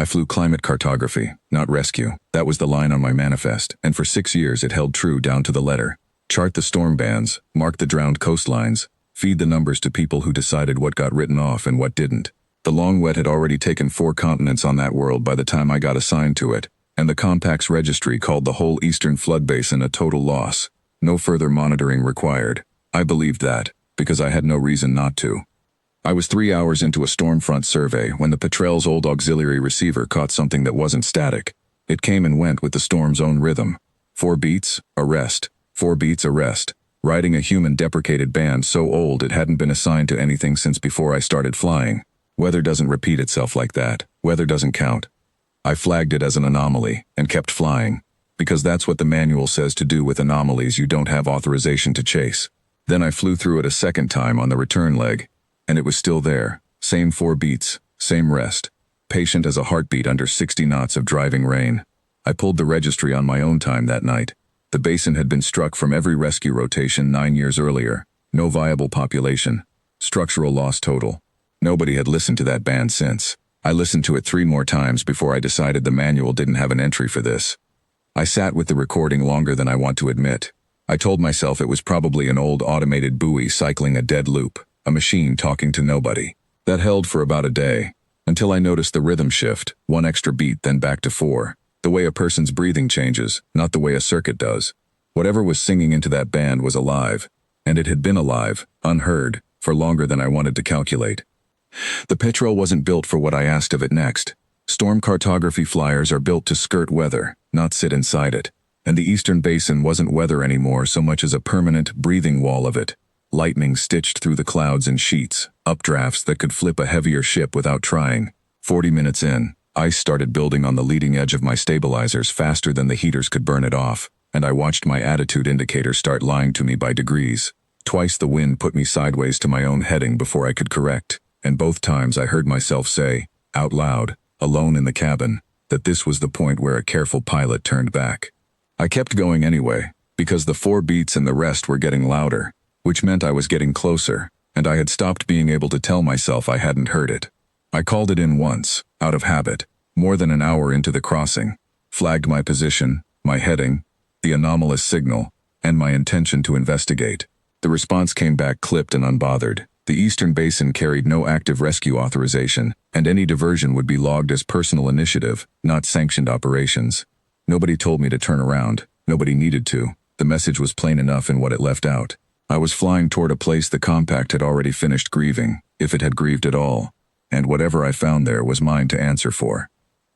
flew climate cartography, not rescue. That was the line on my manifest, and for 6 years it held true down to the letter. Chart the storm bands, mark the drowned coastlines, feed the numbers to people who decided what got written off and what didn't. The long wet had already taken 4 continents on that world by the time I got assigned to it, and the Compact's registry called the whole eastern flood basin a total loss. No further monitoring required. I believed that, because I had no reason not to. I was 3 hours into a stormfront survey when the Petrel's old auxiliary receiver caught something that wasn't static. It came and went with the storm's own rhythm. 4 beats, arrest. 4 beats, arrest. Riding a human-deprecated band so old it hadn't been assigned to anything since before I started flying. Weather doesn't repeat itself like that. Weather doesn't count. I flagged it as an anomaly and kept flying, because that's what the manual says to do with anomalies you don't have authorization to chase. Then I flew through it a second time on the return leg, and it was still there. Same 4 beats, same rest. Patient as a heartbeat under 60 knots of driving rain. I pulled the registry on my own time that night. The basin had been struck from every rescue rotation 9 years earlier. No viable population. Structural loss total. Nobody had listened to that band since. I listened to it 3 more times before I decided the manual didn't have an entry for this. I sat with the recording longer than I want to admit. I told myself it was probably an old automated buoy cycling a dead loop, a machine talking to nobody. That held for about a day, until I noticed the rhythm shift, 1 extra beat then back to 4. The way a person's breathing changes, not the way a circuit does. Whatever was singing into that band was alive, and it had been alive, unheard, for longer than I wanted to calculate. The Petrel wasn't built for what I asked of it next. Storm cartography flyers are built to skirt weather, not sit inside it. And the eastern basin wasn't weather anymore so much as a permanent breathing wall of it. Lightning stitched through the clouds in sheets, updrafts that could flip a heavier ship without trying. 40 minutes in, ice started building on the leading edge of my stabilizers faster than the heaters could burn it off, and I watched my attitude indicator start lying to me by degrees. Twice the wind put me sideways to my own heading before I could correct, and both times I heard myself say, out loud, alone in the cabin, that this was the point where a careful pilot turned back. I kept going anyway, because the 4 beats and the rest were getting louder, which meant I was getting closer, and I had stopped being able to tell myself I hadn't heard it. I called it in once, out of habit, more than an hour into the crossing, flagged my position, my heading, the anomalous signal, and my intention to investigate. The response came back clipped and unbothered. The eastern basin carried no active rescue authorization, and any diversion would be logged as personal initiative, not sanctioned operations. Nobody told me to turn around. Nobody needed to. The message was plain enough in what it left out. I was flying toward a place the Compact had already finished grieving, if it had grieved at all, and whatever I found there was mine to answer for.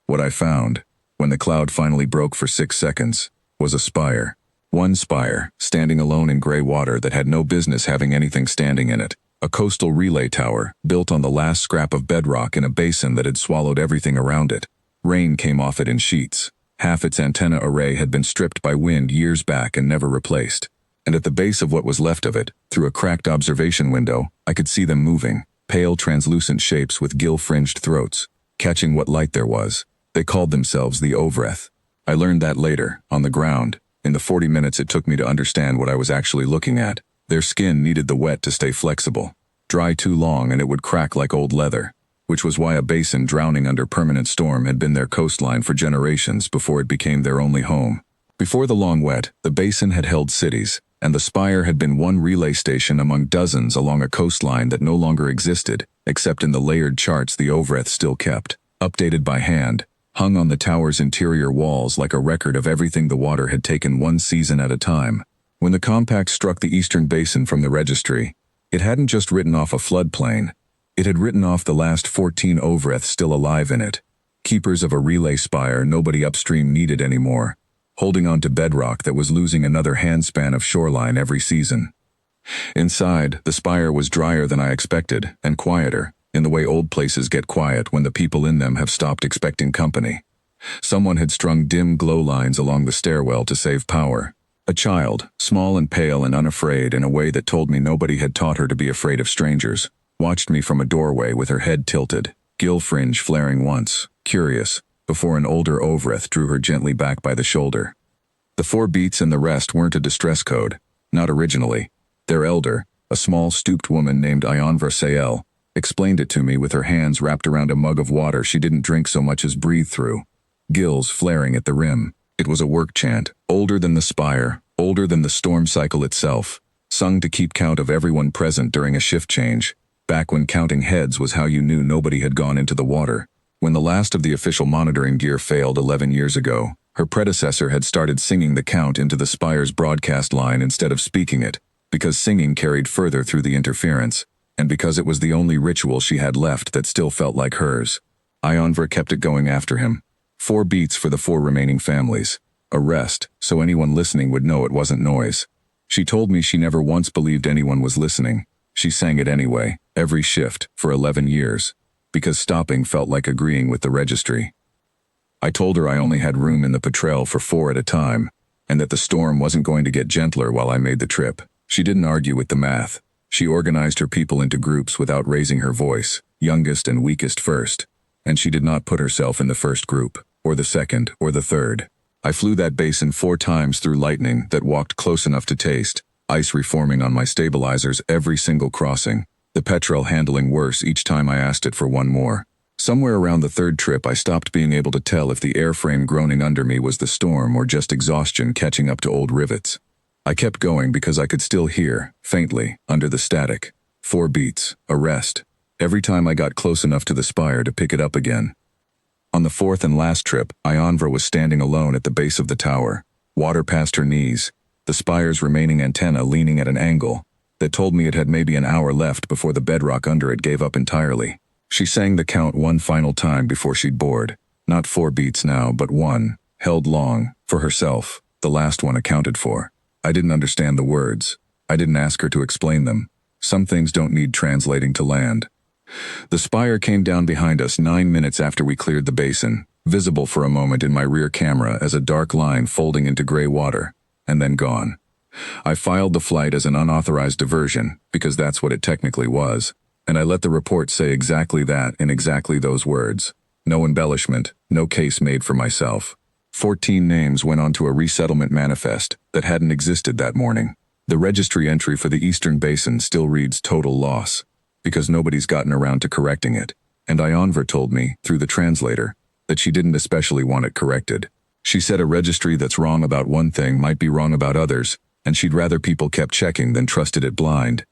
What I found, when the cloud finally broke for 6 seconds, was a spire. One spire, standing alone in gray water that had no business having anything standing in it. A coastal relay tower, built on the last scrap of bedrock in a basin that had swallowed everything around it. Rain came off it in sheets. Half its antenna array had been stripped by wind years back and never replaced. And at the base of what was left of it, through a cracked observation window, I could see them moving, pale translucent shapes with gill-fringed throats, catching what light there was. They called themselves the Ovreth. I learned that later, on the ground, in the 40 minutes it took me to understand what I was actually looking at. Their skin needed the wet to stay flexible. Dry too long and it would crack like old leather, which was why a basin drowning under permanent storm had been their coastline for generations before it became their only home. Before the long wet, the basin had held cities, and the spire had been one relay station among dozens along a coastline that no longer existed, except in the layered charts the Ovreth still kept, updated by hand, hung on the tower's interior walls like a record of everything the water had taken one season at a time. When the Compact struck the eastern basin from the registry, it hadn't just written off a floodplain. It had written off the last 14 Ovreths still alive in it, keepers of a relay spire nobody upstream needed anymore, holding on to bedrock that was losing another handspan of shoreline every season. Inside, the spire was drier than I expected, and quieter, in the way old places get quiet when the people in them have stopped expecting company. Someone had strung dim glow lines along the stairwell to save power. A child, small and pale and unafraid in a way that told me nobody had taught her to be afraid of strangers, watched me from a doorway with her head tilted, gill fringe flaring once, curious, before an older Ovreth drew her gently back by the shoulder. The 4 beats and the rest weren't a distress code, not originally. Their elder, a small stooped woman named Ion Versailles, explained it to me with her hands wrapped around a mug of water she didn't drink so much as breathe through. Gills flaring at the rim. It was a work chant, older than the spire, older than the storm cycle itself, sung to keep count of everyone present during a shift change, back when counting heads was how you knew nobody had gone into the water. When the last of the official monitoring gear failed 11 years ago, her predecessor had started singing the count into the spire's broadcast line instead of speaking it, because singing carried further through the interference, and because it was the only ritual she had left that still felt like hers. Ionvra kept it going after him. 4 beats for the 4 remaining families. A rest, so anyone listening would know it wasn't noise. She told me she never once believed anyone was listening. She sang it anyway, every shift, for 11 years, because stopping felt like agreeing with the registry. I told her I only had room in the Petrel for 4 at a time, and that the storm wasn't going to get gentler while I made the trip. She didn't argue with the math. She organized her people into groups without raising her voice, youngest and weakest first, and she did not put herself in the first group, or the second, or the third. I flew that basin 4 times through lightning that walked close enough to taste, ice reforming on my stabilizers every single crossing, the Petrel handling worse each time I asked it for one more. Somewhere around the 3rd trip I stopped being able to tell if the airframe groaning under me was the storm or just exhaustion catching up to old rivets. I kept going because I could still hear, faintly, under the static. 4 beats, a rest, every time I got close enough to the spire to pick it up again. On the 4th and last trip, Ionvra was standing alone at the base of the tower, water past her knees, the spire's remaining antenna leaning at an angle that told me it had maybe an hour left before the bedrock under it gave up entirely. She sang the count one final time before she'd bored. Not 4 beats now, but 1, held long, for herself, the last one accounted for. I didn't understand the words. I didn't ask her to explain them. Some things don't need translating to land. The spire came down behind us 9 minutes after we cleared the basin, visible for a moment in my rear camera as a dark line folding into gray water, and then gone. I filed the flight as an unauthorized diversion, because that's what it technically was, and I let the report say exactly that in exactly those words. No embellishment, no case made for myself. 14 names went onto a resettlement manifest that hadn't existed that morning. The registry entry for the Eastern Basin still reads total loss, because nobody's gotten around to correcting it, and Ionvra told me, through the translator, that she didn't especially want it corrected. She said a registry that's wrong about one thing might be wrong about others, and she'd rather people kept checking than trusted it blind.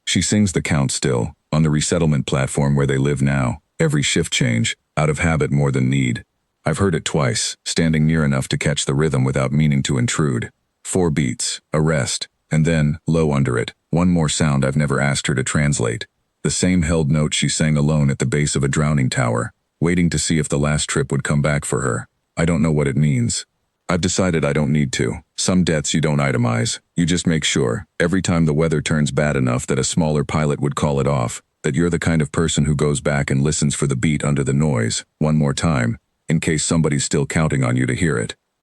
She sings the count still, on the resettlement platform where they live now, every shift change, out of habit more than need. I've heard it twice, standing near enough to catch the rhythm without meaning to intrude. 4 beats, a rest, and then, low under it, one more sound I've never asked her to translate. The same held note she sang alone at the base of a drowning tower, waiting to see if the last trip would come back for her. I don't know what it means. I've decided I don't need to. Some deaths you don't itemize. You just make sure, every time the weather turns bad enough that a smaller pilot would call it off, that you're the kind of person who goes back and listens for the beat under the noise, one more time, in case somebody's still counting on you to hear it.